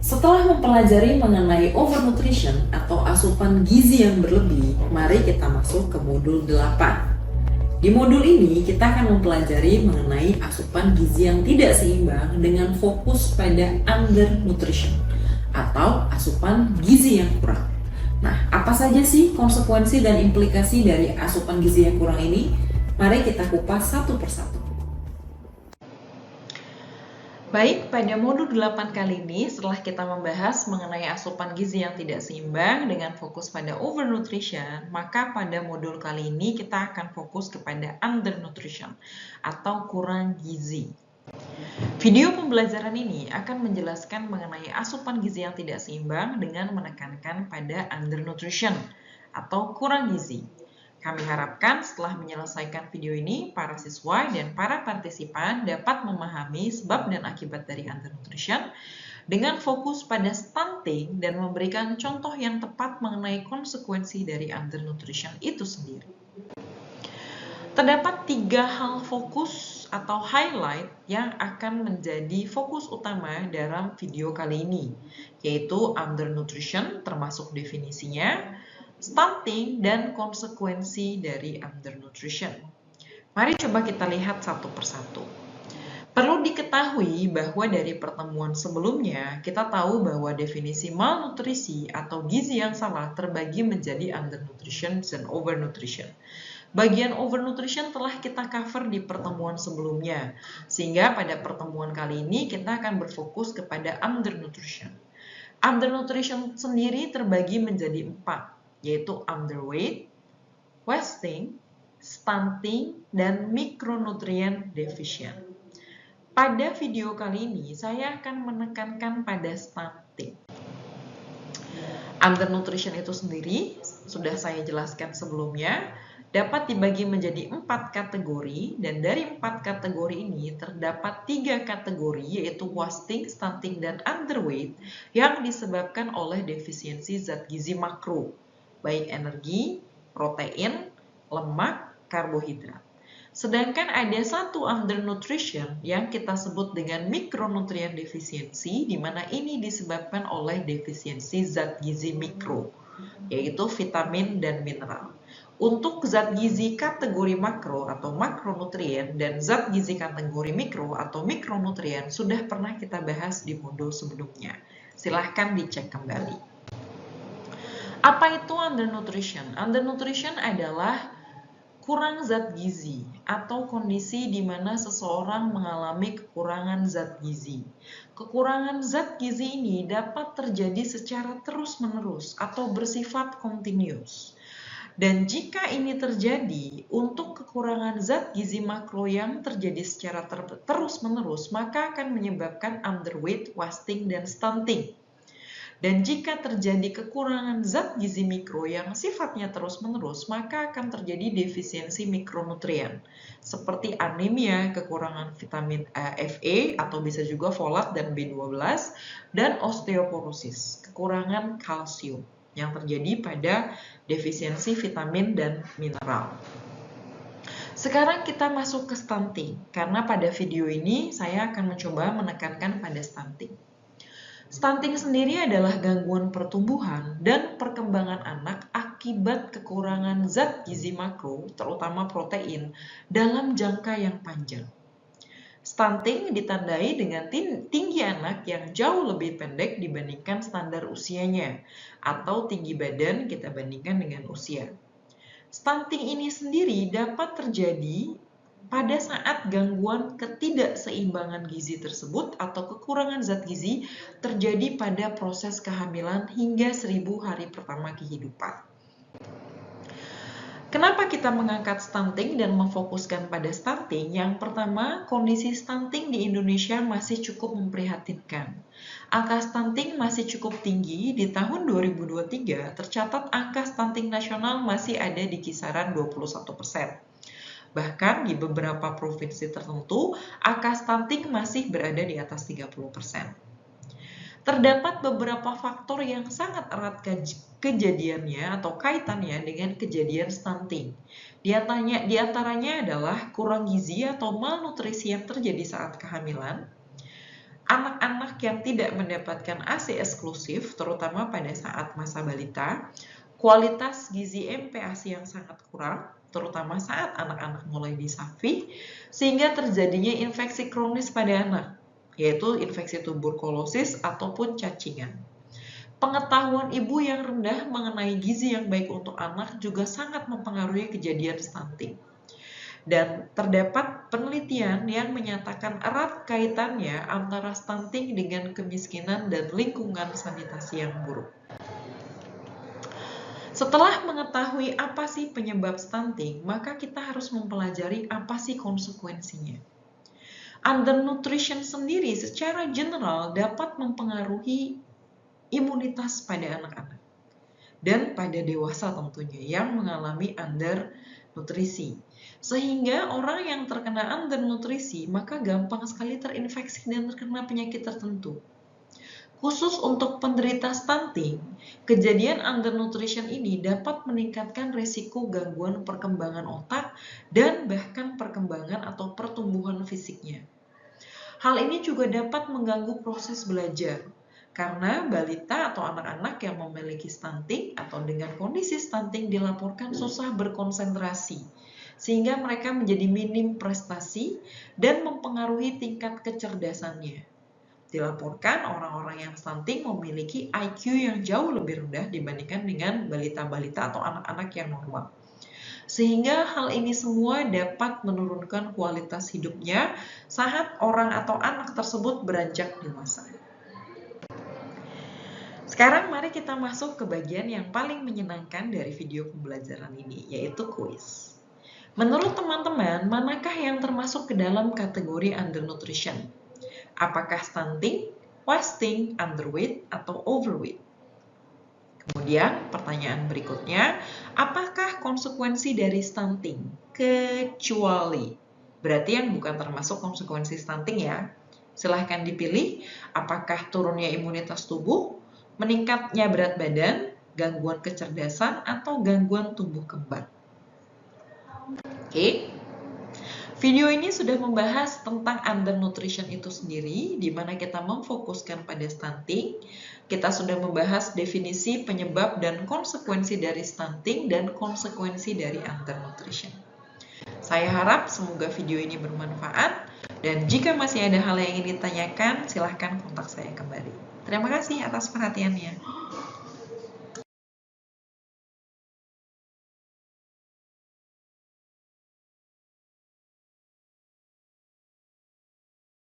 Setelah mempelajari mengenai overnutrition atau asupan gizi yang berlebih, mari kita masuk ke modul 8. Di modul ini kita akan mempelajari mengenai asupan gizi yang tidak seimbang dengan fokus pada undernutrition atau asupan gizi yang kurang. Nah, apa saja sih konsekuensi dan implikasi dari asupan gizi yang kurang ini? Mari kita kupas satu persatu. Baik, pada modul 8 kali ini setelah kita membahas mengenai asupan gizi yang tidak seimbang dengan fokus pada overnutrition, maka pada modul kali ini kita akan fokus kepada undernutrition atau kurang gizi. Video pembelajaran ini akan menjelaskan mengenai asupan gizi yang tidak seimbang dengan menekankan pada undernutrition atau kurang gizi. Kami harapkan setelah menyelesaikan video ini, para siswa dan para partisipan dapat memahami sebab dan akibat dari undernutrition dengan fokus pada stunting dan memberikan contoh yang tepat mengenai konsekuensi dari undernutrition itu sendiri. Terdapat 3 hal fokus atau highlight yang akan menjadi fokus utama dalam video kali ini, yaitu undernutrition termasuk definisinya, stunting, dan konsekuensi dari undernutrition. Mari coba kita lihat satu persatu. Perlu diketahui bahwa dari pertemuan sebelumnya, kita tahu bahwa definisi malnutrisi atau gizi yang salah terbagi menjadi undernutrition dan overnutrition. Bagian overnutrition telah kita cover di pertemuan sebelumnya, sehingga pada pertemuan kali ini kita akan berfokus kepada undernutrition. Undernutrition sendiri terbagi menjadi 4, yaitu underweight, wasting, stunting, dan micronutrient deficient. Pada video kali ini, saya akan menekankan pada stunting. Undernutrition itu sendiri, sudah saya jelaskan sebelumnya, dapat dibagi menjadi 4 kategori, dan dari 4 kategori ini terdapat 3 kategori, yaitu wasting, stunting, dan underweight, yang disebabkan oleh defisiensi zat gizi makro, baik energi, protein, lemak, karbohidrat. Sedangkan ada satu undernutrition yang kita sebut dengan micronutrient deficiency, di mana ini disebabkan oleh defisiensi zat gizi mikro, yaitu vitamin dan mineral. Untuk zat gizi kategori makro atau makronutrien dan zat gizi kategori mikro atau mikronutrien sudah pernah kita bahas di modul sebelumnya. Silahkan dicek kembali. Apa itu undernutrition? Undernutrition adalah kurang zat gizi atau kondisi di mana seseorang mengalami kekurangan zat gizi. Kekurangan zat gizi ini dapat terjadi secara terus-menerus atau bersifat continuous. Dan jika ini terjadi, untuk kekurangan zat gizi makro yang terjadi secara terus-menerus, maka akan menyebabkan underweight, wasting, dan stunting. Dan jika terjadi kekurangan zat gizi mikro yang sifatnya terus-menerus, maka akan terjadi defisiensi mikronutrien, seperti anemia, kekurangan vitamin Fe atau bisa juga folat dan B12, dan osteoporosis, kekurangan kalsium yang terjadi pada defisiensi vitamin dan mineral. Sekarang kita masuk ke stunting, karena pada video ini saya akan mencoba menekankan pada stunting. Stunting sendiri adalah gangguan pertumbuhan dan perkembangan anak akibat kekurangan zat gizi makro, terutama protein, dalam jangka yang panjang. Stunting ditandai dengan tinggi anak yang jauh lebih pendek dibandingkan standar usianya, atau tinggi badan kita bandingkan dengan usia. Stunting ini sendiri dapat terjadi pada saat gangguan ketidakseimbangan gizi tersebut atau kekurangan zat gizi terjadi pada proses kehamilan hingga 1000 hari pertama kehidupan. Kenapa kita mengangkat stunting dan memfokuskan pada stunting? Yang pertama, kondisi stunting di Indonesia masih cukup memprihatinkan. Angka stunting masih cukup tinggi. Di tahun 2023 tercatat angka stunting nasional masih ada di kisaran 21%. Bahkan di beberapa provinsi tertentu, angka stunting masih berada di atas 30%. Terdapat beberapa faktor yang sangat erat kejadiannya atau kaitannya dengan kejadian stunting. Di antaranya adalah kurang gizi atau malnutrisi yang terjadi saat kehamilan, Anak-anak yang tidak mendapatkan ASI eksklusif, terutama pada saat masa balita, kualitas gizi MPASI yang sangat kurang, terutama saat anak-anak mulai disafi, sehingga terjadinya infeksi kronis pada anak, yaitu infeksi tuberkulosis ataupun cacingan. Pengetahuan ibu yang rendah mengenai gizi yang baik untuk anak juga sangat mempengaruhi kejadian stunting. Dan terdapat penelitian yang menyatakan erat kaitannya antara stunting dengan kemiskinan dan lingkungan sanitasi yang buruk. Setelah mengetahui apa sih penyebab stunting, maka kita harus mempelajari apa sih konsekuensinya. Undernutrition sendiri secara general dapat mempengaruhi imunitas pada anak-anak dan pada dewasa tentunya yang mengalami undernutrisi. Sehingga orang yang terkena undernutrisi maka gampang sekali terinfeksi dan terkena penyakit tertentu. Khusus untuk penderita stunting, kejadian undernutrition ini dapat meningkatkan risiko gangguan perkembangan otak dan bahkan perkembangan atau pertumbuhan fisiknya. Hal ini juga dapat mengganggu proses belajar, karena balita atau anak-anak yang memiliki stunting atau dengan kondisi stunting dilaporkan susah berkonsentrasi, sehingga mereka menjadi minim prestasi dan mempengaruhi tingkat kecerdasannya. Dilaporkan orang-orang yang stunting memiliki IQ yang jauh lebih rendah dibandingkan dengan balita-balita atau anak-anak yang normal. Sehingga hal ini semua dapat menurunkan kualitas hidupnya saat orang atau anak tersebut beranjak dewasa. Sekarang mari kita masuk ke bagian yang paling menyenangkan dari video pembelajaran ini, yaitu kuis. Menurut teman-teman, manakah yang termasuk ke dalam kategori undernutrition? Apakah stunting, wasting, underweight, atau overweight? Kemudian pertanyaan berikutnya, apakah konsekuensi dari stunting? Kecuali, berarti yang bukan termasuk konsekuensi stunting ya. Silahkan dipilih, apakah turunnya imunitas tubuh, meningkatnya berat badan, gangguan kecerdasan, atau gangguan tumbuh kembang. Oke. Video ini sudah membahas tentang undernutrition itu sendiri, di mana kita memfokuskan pada stunting. Kita sudah membahas definisi, penyebab, dan konsekuensi dari stunting dan konsekuensi dari undernutrition. Saya harap semoga video ini bermanfaat, dan jika masih ada hal yang ingin ditanyakan, silahkan kontak saya kembali. Terima kasih atas perhatiannya.